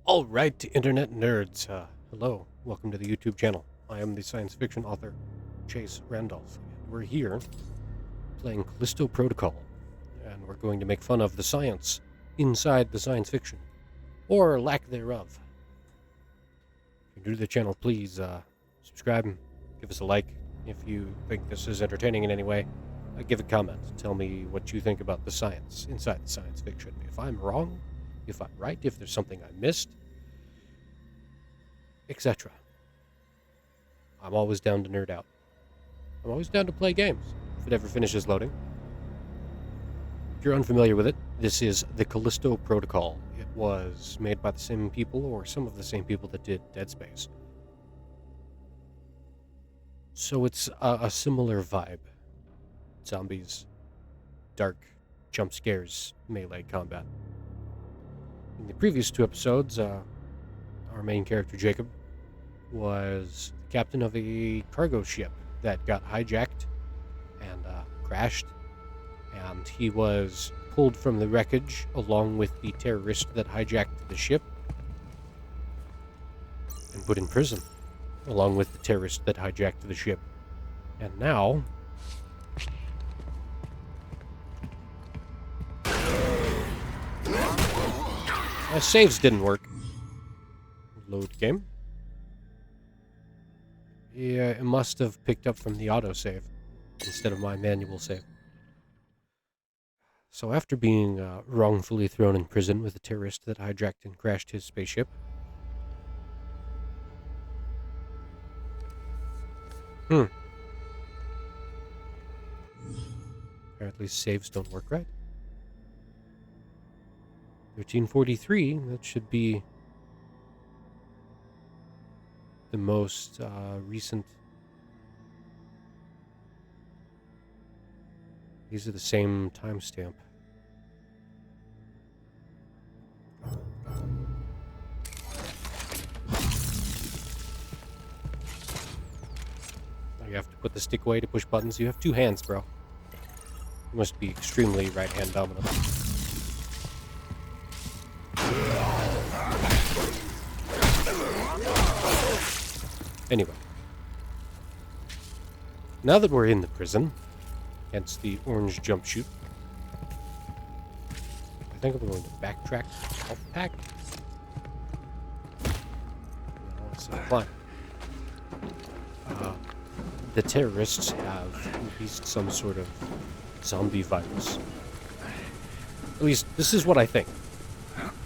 Alright, internet nerds. Hello. Welcome to the YouTube channel. I am the science fiction author, Chase Randolph. We're here playing Callisto Protocol, and we're going to make fun of the science inside the science fiction, or lack thereof. If you're new to the channel, please subscribe and give us a like. If you think this is entertaining in any way, give a comment. Tell me what you think about the science inside the science fiction. If I'm wrong, if I'm right, if there's something I missed, etc. I'm always down to nerd out. I'm always down to play games, if it ever finishes loading. If you're unfamiliar with it, this is the Callisto Protocol. It was made by the same people, or some of the same people that did Dead Space. So it's a similar vibe. Zombies, dark, jump scares, melee combat. In the previous two episodes, our main character, Jacob, was the captain of a cargo ship that got hijacked and crashed, and he was pulled from the wreckage along with the terrorist that hijacked the ship and put in prison along with the terrorist that hijacked the ship. And now my saves didn't work. Load game. Yeah, it must have picked up from the autosave instead of my manual save. So after being wrongfully thrown in prison with a terrorist that hijacked and crashed his spaceship, apparently saves don't work right. 1343, that should be the most recent. These are the same timestamp. Now you have to put the stick away to push buttons. You have two hands, bro. You must be extremely right-hand dominant. Anyway, now that we're in the prison, hence the orange jump chute, I think I'm going to backtrack to health pack. So climb. The terrorists have released some sort of zombie virus. At least, this is what I think.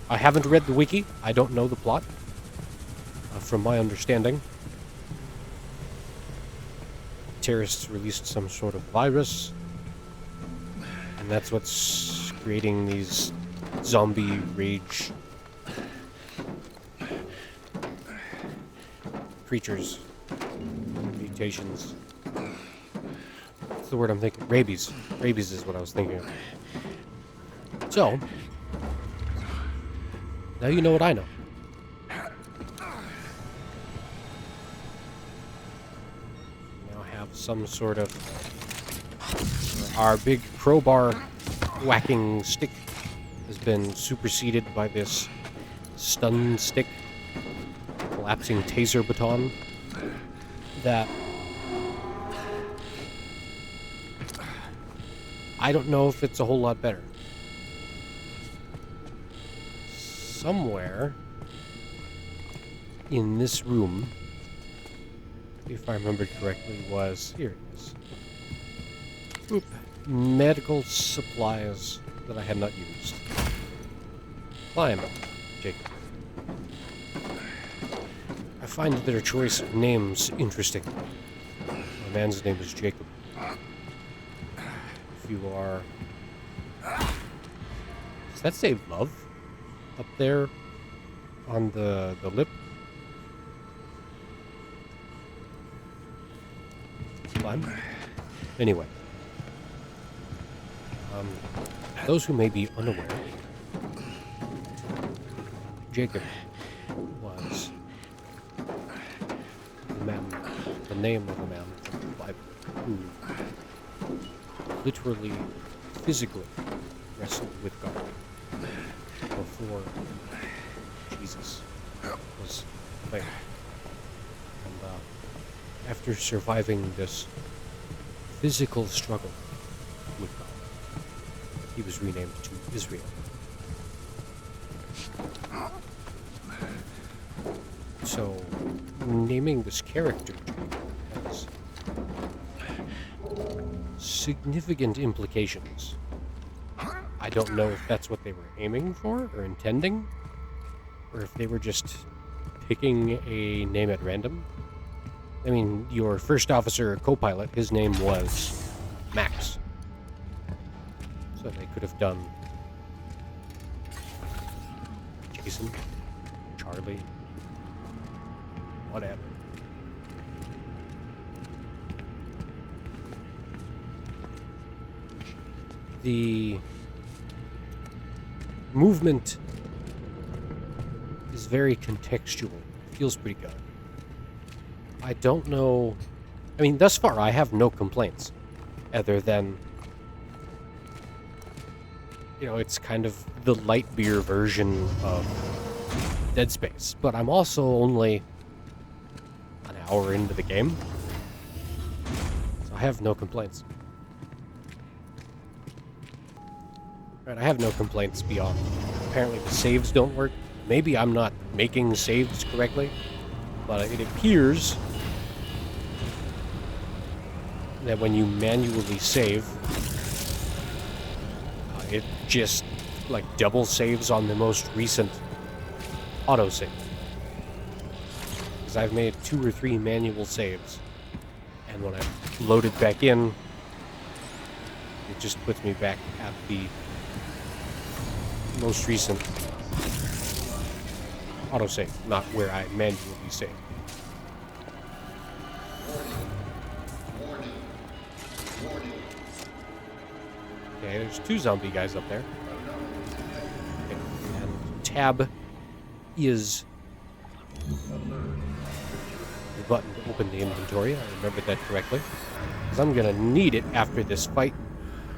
I haven't read the wiki. I don't know the plot. From my understanding, terrorists released some sort of virus, and that's what's creating these zombie rage creatures, mutations. What's the word I'm thinking? Rabies. Rabies is what I was thinking of. So, now you know what I know. Some sort of our big crowbar whacking stick has been superseded by this stun stick, collapsing taser baton that I don't know if it's a whole lot better. Somewhere in this room, if I remembered correctly, was... Here it is. Oop. Medical supplies that I had not used. Climb, Jacob. I find their choice of names interesting. My man's name is Jacob. If you are... Does that say love? Up there on the lip? Anyway, those who may be unaware, Jacob was the name of a man from the Bible who literally, physically wrestled with God before Jesus was claimed. And after surviving this physical struggle with God, he was renamed to Israel. So, naming this character has significant implications. I don't know if that's what they were aiming for or intending, or if they were just picking a name at random. I mean, your first officer co-pilot, his name was Max. So they could have done Jason, Charlie, whatever. The movement is very contextual. It feels pretty good. I don't know... I mean, thus far, I have no complaints. Other than... You know, it's kind of the light beer version of Dead Space. But I'm also only an hour into the game. So I have no complaints. Right, I have no complaints beyond. Apparently the saves don't work. Maybe I'm not making saves correctly. But it appears that when you manually save, it just like double saves on the most recent autosave. Because I've made 2 or 3 manual saves, and when I load it back in, it just puts me back at the most recent autosave, not where I manually saved. Okay, there's 2 zombie guys up there. Okay, and tab is the button to open the inventory. I remembered that correctly. Because I'm going to need it after this fight.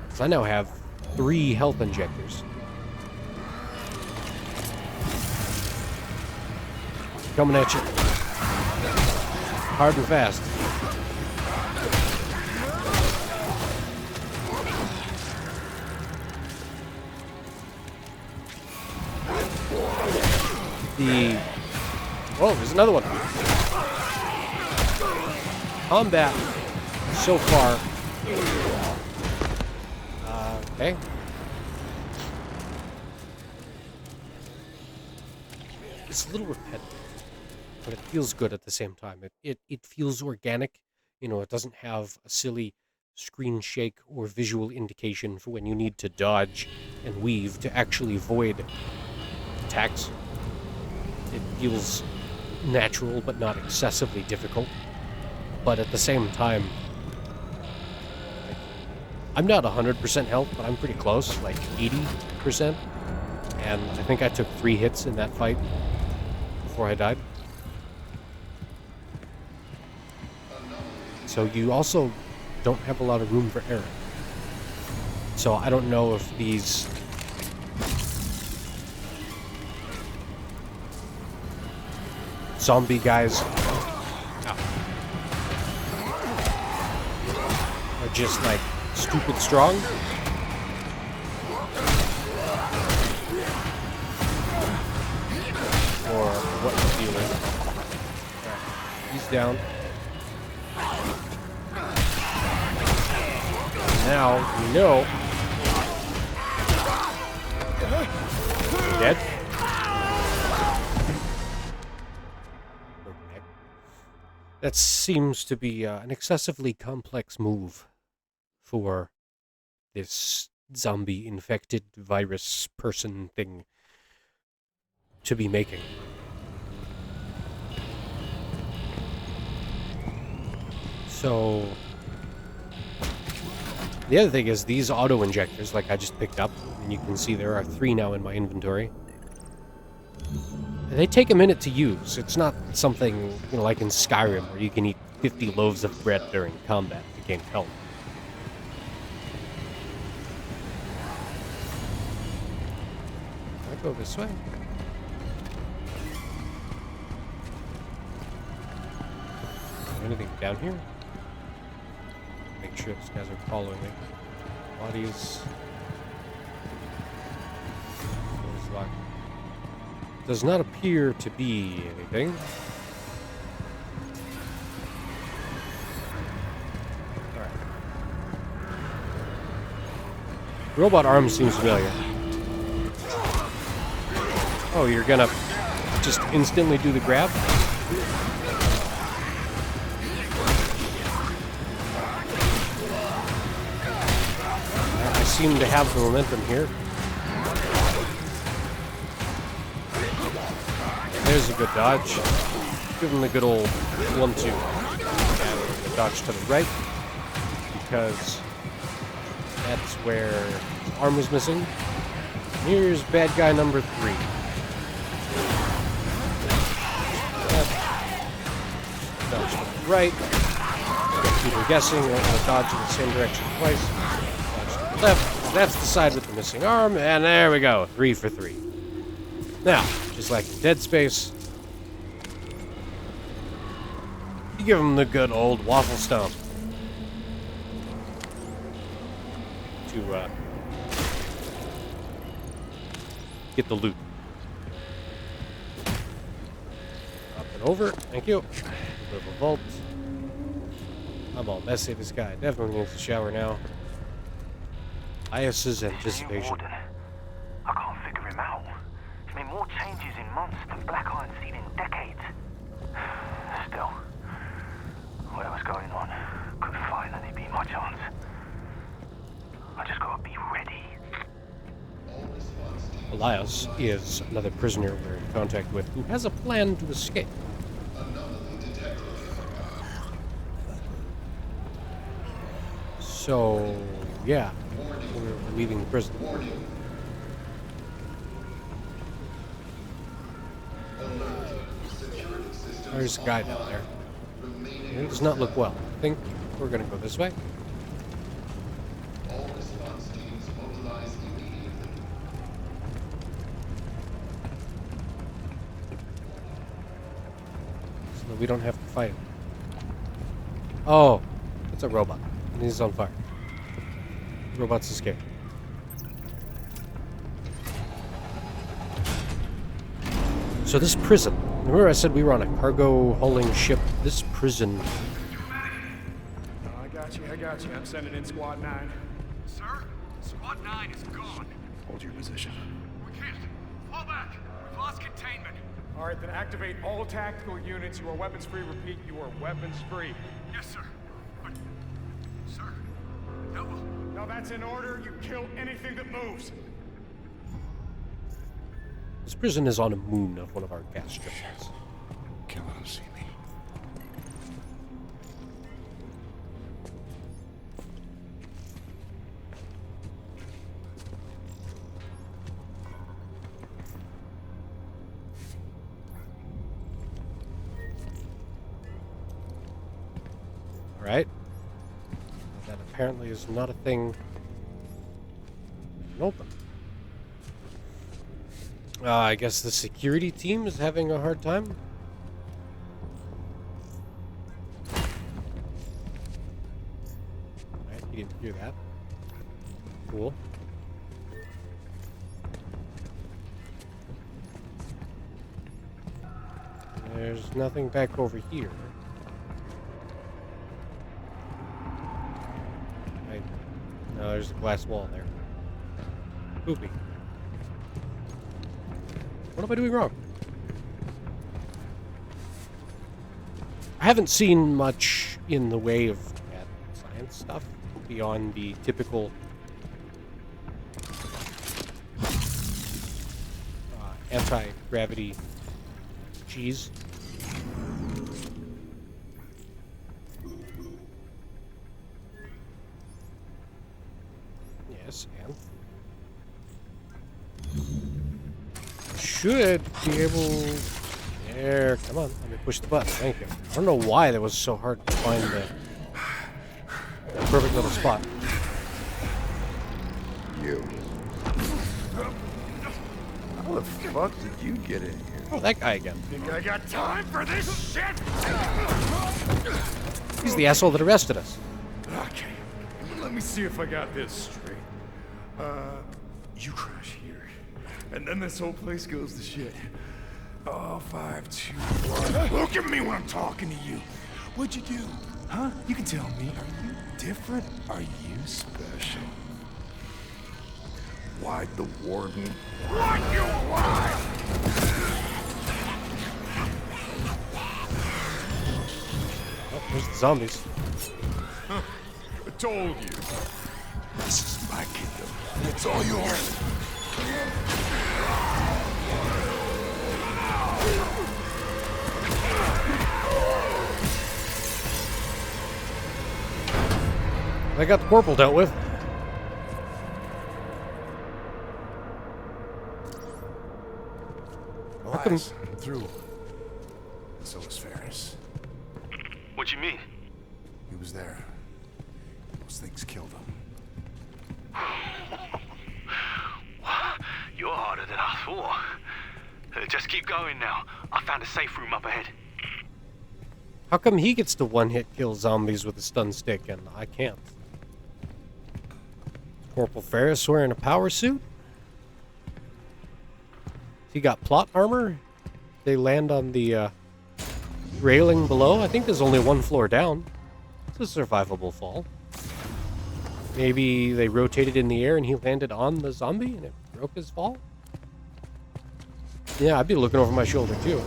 Because I now have 3 health injectors. Coming at you. Hard and fast. Oh, there's another one. Combat so far. Okay. It's a little repetitive, but it feels good at the same time. It feels organic. You know, it doesn't have a silly screen shake or visual indication for when you need to dodge and weave to actually avoid attacks. It feels natural, but not excessively difficult. But at the same time, I'm not 100% health, but I'm pretty close, like 80%. And I think I took 3 hits in that fight before I died. So you also don't have a lot of room for error. So I don't know if these zombie guys are just like stupid strong, or what you're feeling. He's down. Now we know. Dead. That seems to be an excessively complex move for this zombie-infected virus person thing to be making. So, the other thing is these auto-injectors, like I just picked up, and you can see there are 3 now in my inventory. They take a minute to use. It's not something, you know, like in Skyrim, where you can eat 50 loaves of bread during combat to gain health. Can I go this way? anything down here? Make sure these guys are following me. Bodies. Doors locked. Does not appear to be anything. Alright. Robot arm seems familiar. Oh, you're gonna just instantly do the grab? I seem to have the momentum here. There's a good dodge. Give him the good old 1-2. And a dodge to the right, because that's where his arm was missing. Here's bad guy number 3. Dodge to the right. Keep him guessing. We're going to dodge in the same direction twice. Dodge to the left. That's the side with the missing arm. And there we go. 3 for 3. Now, just like in Dead Space, you give him the good old waffle stomp to get the loot. Up and over. Thank you. A bit of a vault. I'm all messy. This guy definitely needs a shower now. Bias's anticipation. I can't figure him out. He's made more changes in months than Black Iron's seen in decades. Still, whatever's going on could finally be my chance. I just gotta be ready. Elias is another prisoner we're in contact with who has a plan to escape. So, yeah, we're leaving the prison. There's a guy down there. It does not look well. I think we're going to go this way. So that we don't have to fight him. Oh, it's a robot. And he's on fire. The robot's escaped. So this prison. Remember I said we were on a cargo hauling ship? This prison. I got you. I'm sending in Squad 9. Sir? Squad 9 is gone. Hold your position. We can't. Fall back. We've lost containment. All right, then activate all tactical units. You are weapons free. Repeat, you are weapons free. Yes, sir. But, sir, that will... Now that's in order. You kill anything that moves. This prison is on a moon of one of our gas stations. Can't let him see me. Alright. That apparently is not a thing we can open. I guess the security team is having a hard time. Alright, he didn't hear that. Cool. There's nothing back over here. Right. No, there's a glass wall there. Poopy. What am I doing wrong? I haven't seen much in the way of science stuff beyond the typical anti-gravity cheese. Yes, and should be able... There, come on, let me push the button, thank you. I don't know why that was so hard to find the perfect little spot. You. How the fuck did you get in here? Oh, that guy again. Think I got time for this shit? He's the asshole that arrested us. Okay, let me see if I got this straight. You crash here, and then this whole place goes to shit. Oh, 5, 2, 1. Look at me when I'm talking to you. What'd you do? Huh? You can tell me. Are you different? Are you special? Why'd the warden want you alive? Oh, there's the zombies. I told you. This is my kingdom. It's all yours. I got the corporal dealt with. Relax, I'm through. So was Ferris. What you mean? He was there. Those things killed him. You're harder than I thought. Just keep going now. I found a safe room up ahead. How come he gets to one-hit kill zombies with a stun stick and I can't? Corporal Ferris wearing a power suit? He got plot armor? They land on the railing below? I think there's only one floor down. It's a survivable fall. Maybe they rotated in the air and he landed on the zombie and it broke his fall? Yeah, I'd be looking over my shoulder too.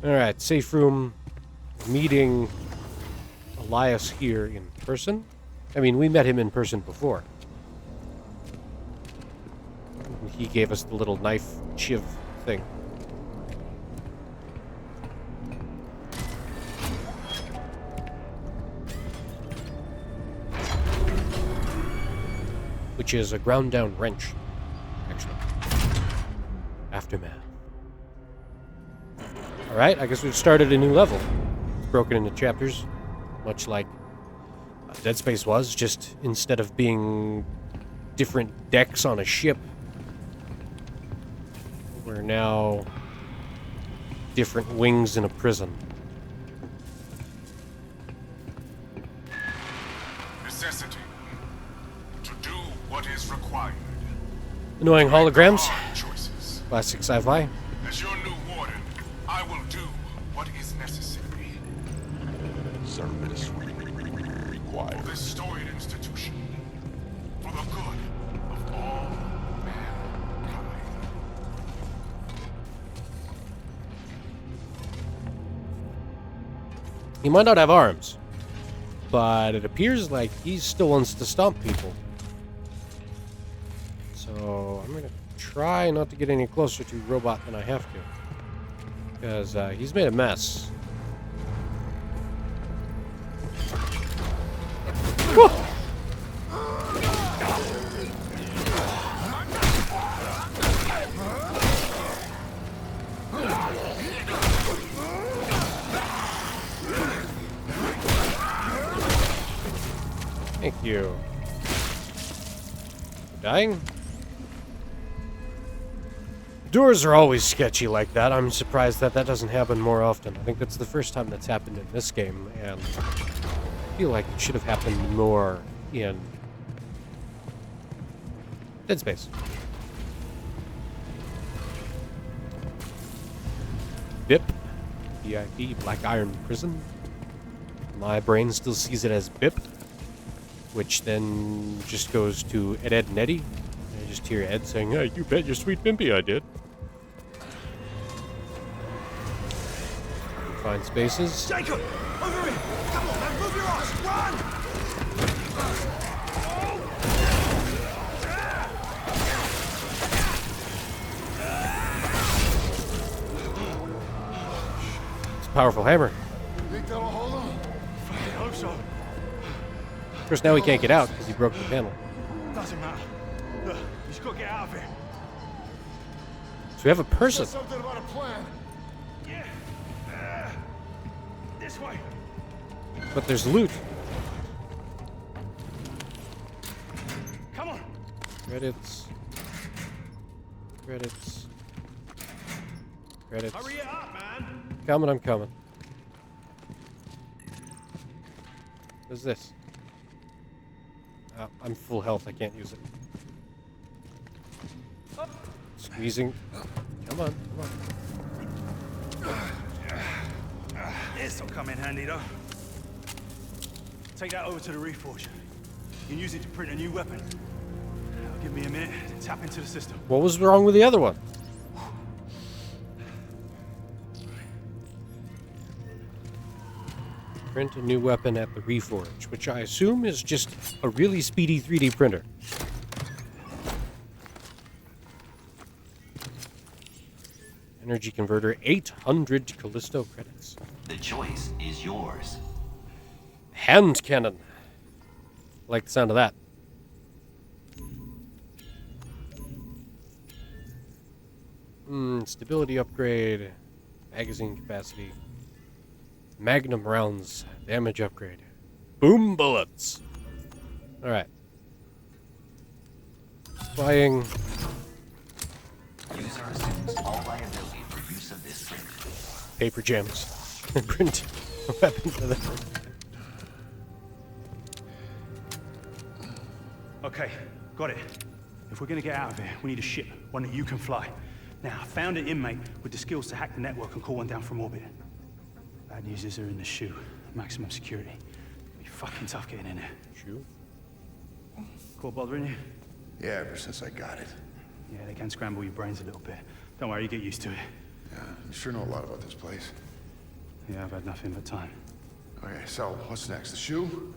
Alright, safe room. Meeting Elias here in person. I mean, we met him in person before. He gave us the little knife shiv thing. Which is a ground down wrench, actually. Aftermath. Alright, I guess we've started a new level. It's broken into chapters, much like Dead Space was, just instead of being different decks on a ship, we're now different wings in a prison. Necessity. To do what is required. Annoying holograms. Hard choices. Classic sci-fi. As your new warden, I will do what is necessary. Service required. For this storied institution. For the good of all mankind. He might not have arms, but it appears like he still wants to stomp people. So I'm gonna try not to get any closer to Robot than I have to, because he's made a mess. Woo! Thank you. Dying? Doors are always sketchy like that. I'm surprised that that doesn't happen more often. I think that's the first time that's happened in this game, and I feel like it should have happened more in Dead Space. BIP. BIP, Black Iron Prison. My brain still sees it as BIP, which then just goes to Ed, and Eddie. I just hear Ed saying, "Hey, you bet your sweet pimpy I did." Find spaces. Jacob! Over here! Come on, man, move your ass! Run! It's a powerful hammer. Think that'll hold him? I hope so. Of course, now he can't get out because he broke the panel. Doesn't matter. Look, you just gotta get out of here. So we have a person. Something about a plan. Yeah. This way. But there's loot. Come on. Credits. Credits. Credits. Hurry it up, man! Coming, I'm coming. What's this? I'm full health, I can't use it. Squeezing. Come on, come on. This'll come in handy, though. Take that over to the Reforge. You can use it to print a new weapon. Now, give me a minute to tap into the system. What was wrong with the other one? Print a new weapon at the Reforge, which I assume is just a really speedy 3D printer. Energy converter, 800 Callisto credits. The choice is yours. Hand cannon. Like the sound of that. Stability upgrade. Magazine capacity. Magnum rounds. Damage upgrade. Boom bullets. Alright. Flying. User assumes all liability for use of this print. Paper gems. Print a weapon for them. Okay, got it. If we're gonna get out of here, we need a ship, one that you can fly. Now, I found an inmate with the skills to hack the network and call one down from orbit. Bad news is they're in the shoe. Maximum security. It'll be fucking tough getting in there. Shoe. Caught bothering you? Yeah, ever since I got it. Yeah, they can scramble your brains a little bit. Don't worry, you get used to it. Yeah, you sure know a lot about this place. Yeah, I've had nothing but time. Okay, so what's next? The shoe?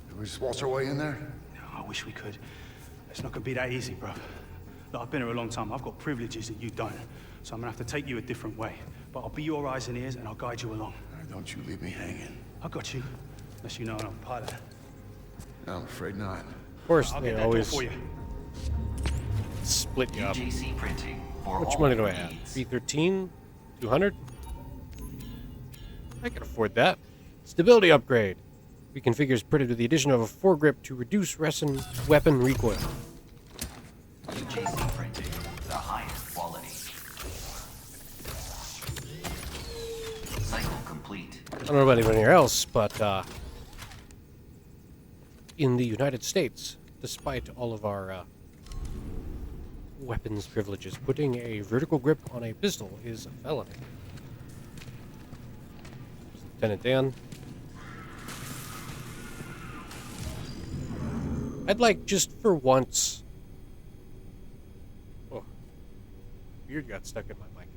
Did we just waltz our way in there? I wish we could. It's not gonna be that easy, bro. Look, I've been here a long time. I've got privileges that you don't. So I'm gonna have to take you a different way. But I'll be your eyes and ears and I'll guide you along. Don't you leave me hanging. I got you. Unless you know I'm a pilot. No, I'm afraid not. Of course, I'll they get that always door for you. split you up. UJC printing for How much all money do your I have? needs. 313? 200? I can afford that. Stability upgrade. Reconfigures printed with the addition of a foregrip to reduce weapon recoil. UJC printing, the highest quality. Cycle complete. I don't know about anywhere else, but in the United States, despite all of our weapons privileges, putting a vertical grip on a pistol is a felony. Lieutenant Dan. I'd like just for once... Oh, beard got stuck in my mic.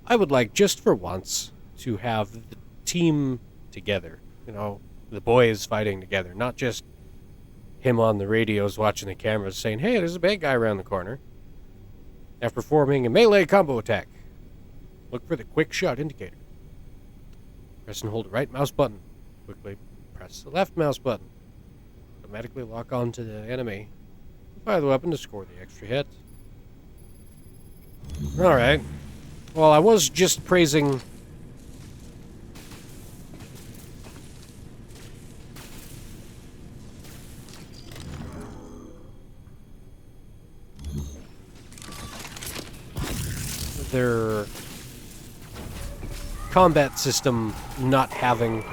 I would like just for once to have the team together. You know, the boys fighting together. Not just him on the radios watching the cameras saying, hey, there's a bad guy around the corner. After performing a melee combo attack, look for the quick shot indicator. Press and hold the right mouse button. Quickly press the left mouse button. Automatically lock on to the enemy. Fire the weapon to score the extra hit. Alright. Well, I was just praising... their combat system not having...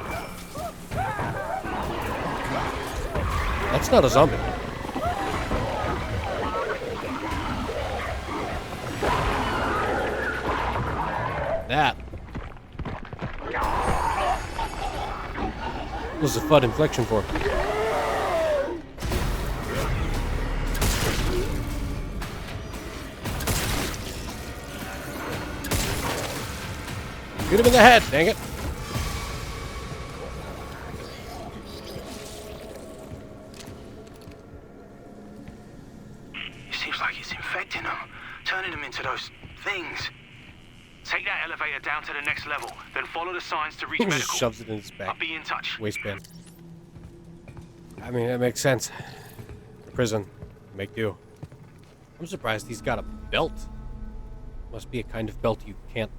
That's not a zombie. That was a fun inflection for him. Shoot him in the head, dang it. It seems like it's infecting them, turning them into those things. Take that elevator down to the next level, then follow the signs to reach He medical. just shoves it in his back. I'll be in touch. Waistband. I mean, that makes sense. Prison. Make do. I'm surprised he's got a belt. Must be a kind of belt you can't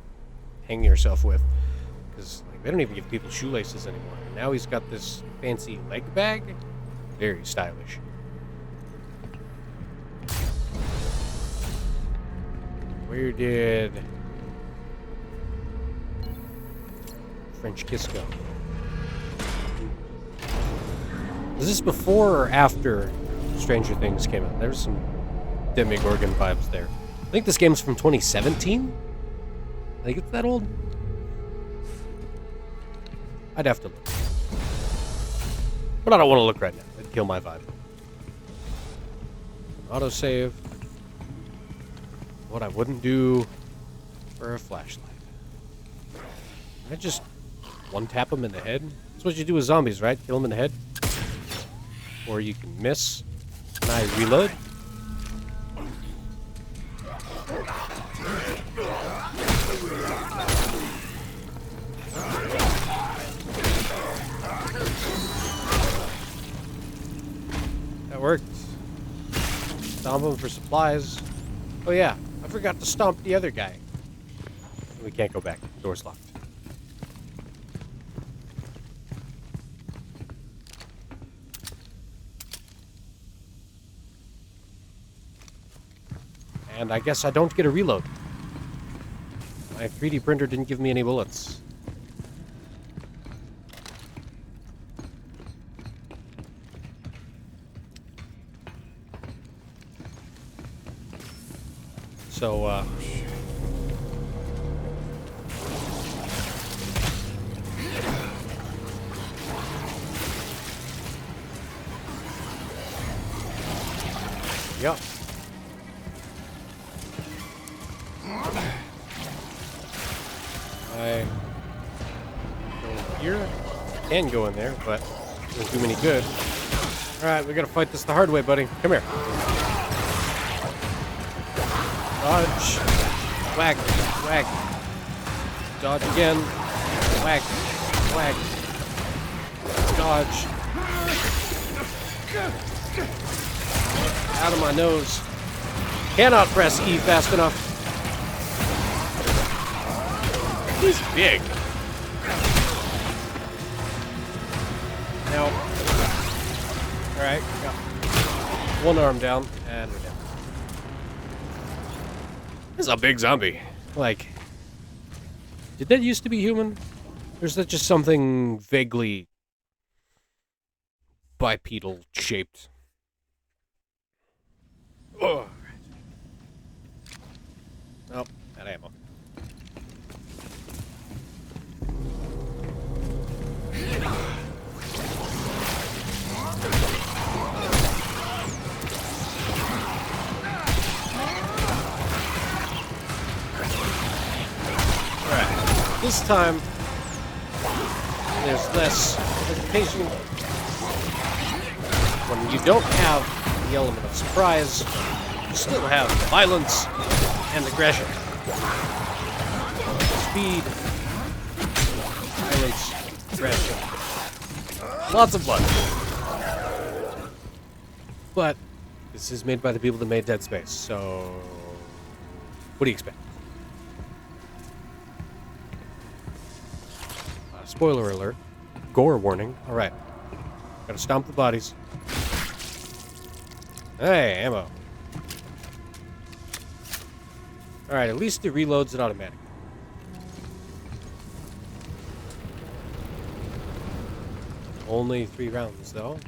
hang yourself with. Because like, they don't even give people shoelaces anymore. Now he's got this fancy leg bag. Very stylish. Where did French kiss go? Is this before or after Stranger Things came out? There's some Demogorgon vibes there. I think this game's from 2017? I think it's that old? I'd have to look. But I don't want to look right now. It'd kill my vibe. Autosave. What I wouldn't do for a flashlight. I just one-tap them in the head? That's what you do with zombies, right? Kill them in the head? Or you can miss. Can I reload? That worked. Stomp him for supplies. Oh yeah, I forgot to stomp the other guy. We can't go back. Door's locked. And I guess I don't get a reload. My 3D printer didn't give me any bullets. So, yep. I go in here. I can go in there, but it doesn't do me any good. Alright, we gotta fight this the hard way, buddy. Come here. Dodge. Whack. Whack. Dodge again. Whack. Whack. Dodge. Out of my nose. Cannot press E fast enough. He's big. Now. Alright, got one arm down, and we're down. This is a big zombie. Like, did that used to be human? Or is that just something vaguely bipedal shaped? Oh, nope, not ammo. This time, there's less hesitation. When you don't have the element of surprise, you still have violence and aggression. Speed, violence, aggression. Lots of blood. But this is made by the people that made Dead Space, so what do you expect? Spoiler alert. Gore warning. Alright. Gotta stomp the bodies. Hey, ammo. Alright, at least it reloads it automatically. Only 3 rounds, though.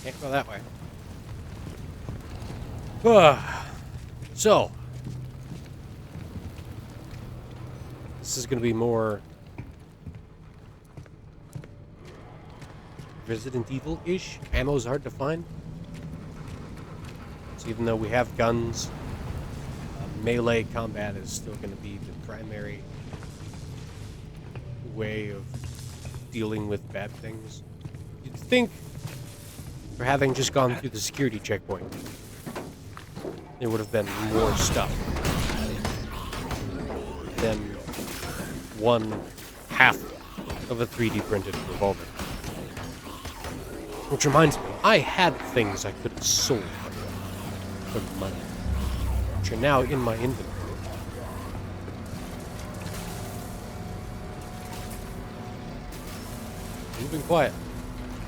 Can't go that way. So. This is going to be more Resident Evil-ish. Ammo's hard to find. So even though we have guns, melee combat is still going to be the primary way of dealing with bad things. You'd think, for having just gone through the security checkpoint, there would have been more stuff than one half of a 3D printed revolver. Which reminds me, I had things I could have sold for money, which are now in my inventory. Moving quiet.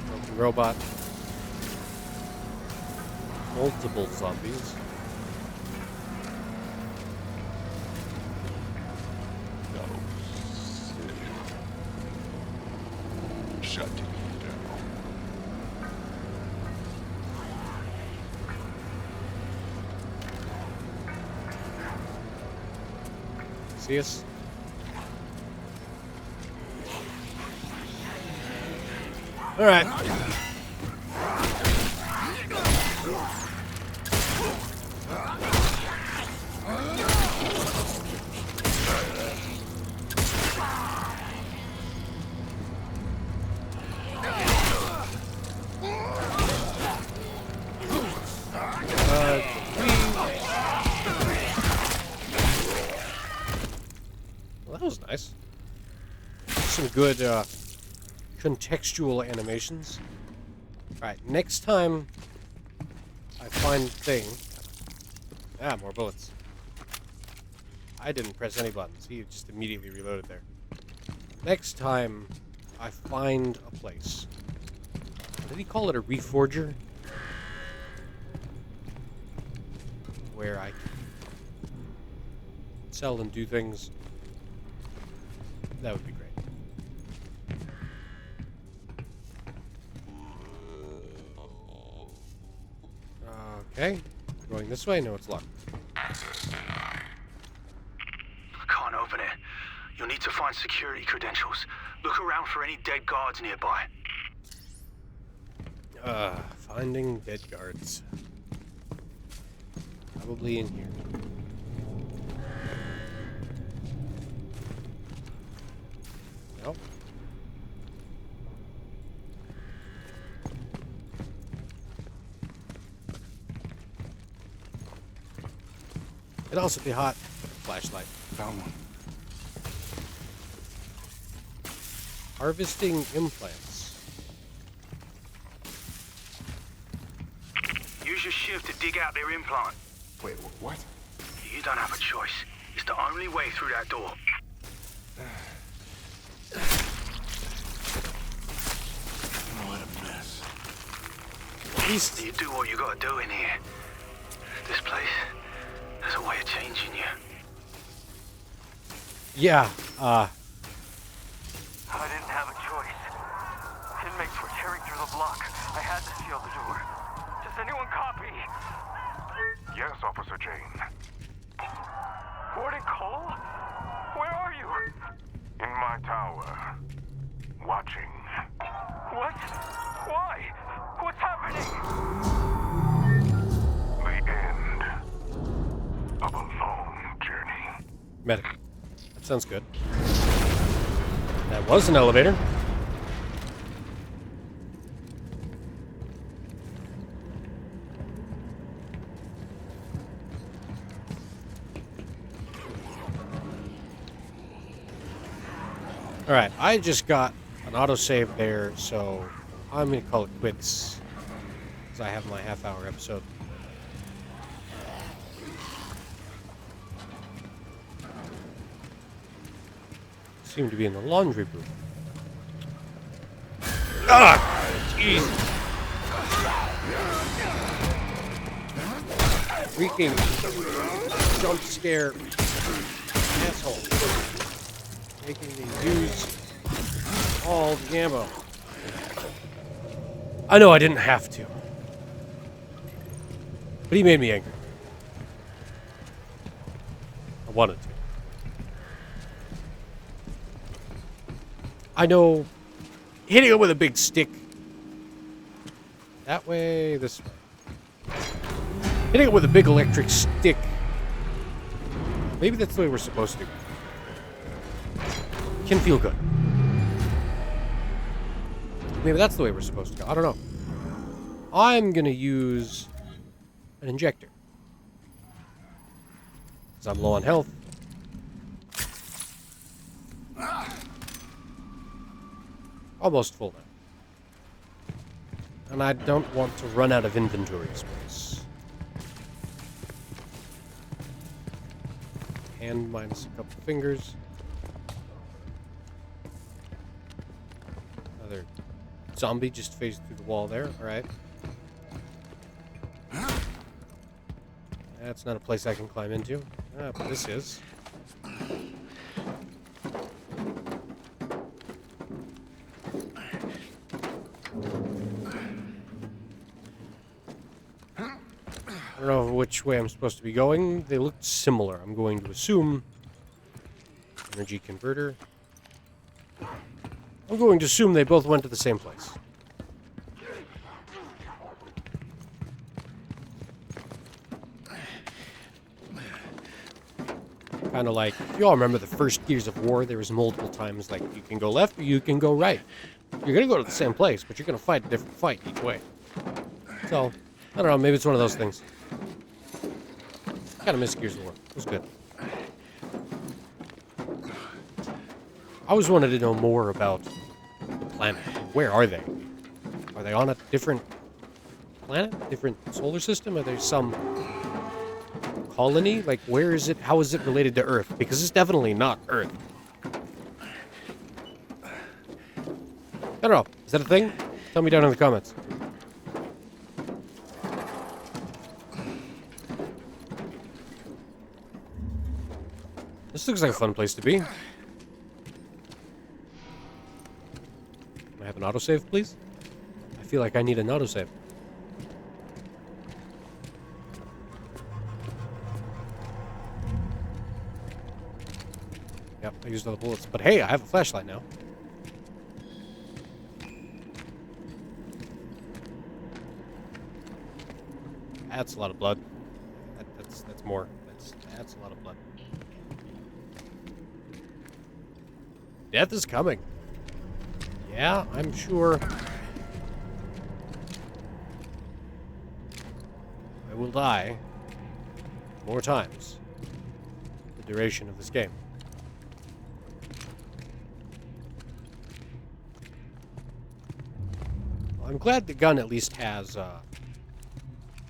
Broken robot. Multiple zombies. see us? Alright. Well, that was nice. Some good contextual animations. Alright, next time I find thing... Ah, more bullets. I didn't press any buttons. He just immediately reloaded there. Next time I find a place. Did he call it a reforger? Where I can sell and do things. That would be great. Okay. Going this way? No, it's locked. Access denied. I can't open it. You'll need to find security credentials. Look around for any dead guards nearby. Finding dead guards. Probably in here. Nope. It'd also be hot. Flashlight. Found one. Harvesting implants. Use your shift to dig out their implant. Wait, what? You don't have a choice. It's the only way through that door. What a mess. At least You do what you gotta do in here. This place has a way of changing you. yeah, I didn't have a choice. Inmates were tearing through the block. I had to seal the door. Does anyone copy? Yes, Officer Jane. Warden Cole? Where are you? In my tower. Watching. What? Why? What's happening? The end of a long journey. medic. That sounds good. That was an elevator. Alright, I just got an autosave there, so I'm going to call it quits. Because I have my half-hour episode. Seem to be in the laundry booth. Ah! Jeez! Freaking jump scare asshole. Making me use all the ammo. I know I didn't have to. But he made me angry. I wanted to. I know hitting him with a big stick. That way, this way. Hitting him with a big electric stick. Maybe that's the way we're supposed to. Can feel good. Maybe that's the way we're supposed to go. I don't know. I'm going to use an injector. Because I'm low on health. Almost full now. And I don't want to run out of inventory space. Hand minus a couple fingers. Another zombie just phased through the wall there. Alright. That's not a place I can climb into. Ah, but this is. I don't know which way I'm supposed to be going. They looked similar. I'm going to assume Energy converter. I'm going to assume they both went to the same place. Kind of like, you all remember the first Gears of War, there was multiple times, like, you can go left or you can go right. You're going to go to the same place, but you're going to fight a different fight each way. So, I don't know, maybe it's one of those things. Kind of miss Gears of War. It was good. I always wanted to know more about the planet. Where are they? Are they on a different planet? Different solar system? Are there some colony? Like, where is it? How is it related to Earth? Because it's definitely not Earth. I don't know. Is that a thing? Tell me down in the comments. This looks like a fun place to be. Can I have an autosave, please? I feel like I need an autosave. Yep, I used all the bullets. But hey, I have a flashlight now. That's a lot of blood. That's more. That's a lot of blood. Death is coming. Yeah, I'm sure. I will die more times the duration of this game. Well, I'm glad the gun at least has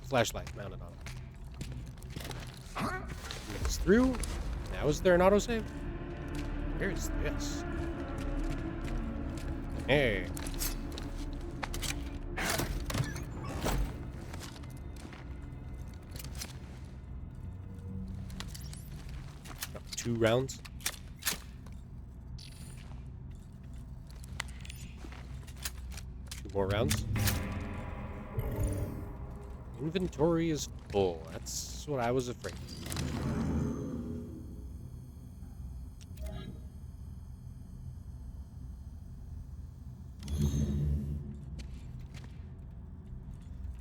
flashlight mounted on it. It's through. Now is there an autosave? Where is this? Hey. Got 2 rounds. Two more rounds. Inventory is full. That's what I was afraid of.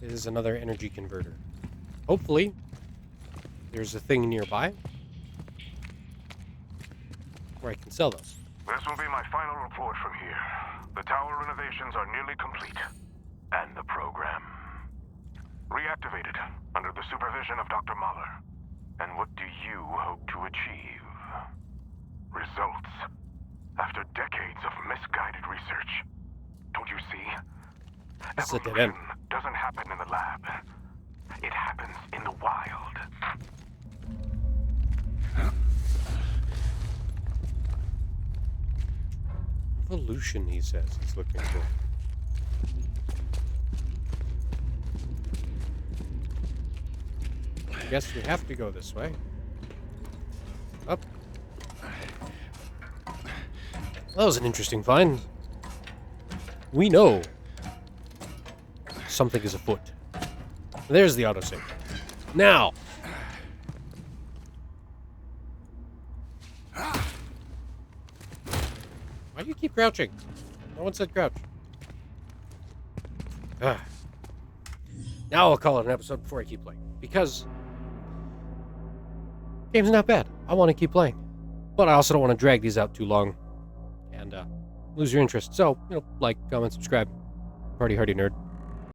Is another energy converter. Hopefully, there's a thing nearby where I can sell those. This will be my final report from here. The tower renovations are nearly complete. And the program reactivated under the supervision of Dr. Mahler. And what do you hope to achieve? Results. After decades of misguided research. Don't you see? It's a dead end. Doesn't happen in the lab. It happens in the wild. Evolution, he says he's looking for. I guess we have to go this way. Up. That was an interesting find. We know something is afoot. There's the autosave. Now! Why do you keep crouching? No one said crouch. Now I'll call it an episode before I keep playing. Because game's not bad. I want to keep playing. But I also don't want to drag these out too long and lose your interest. So, like, comment, subscribe. Party hardy nerd.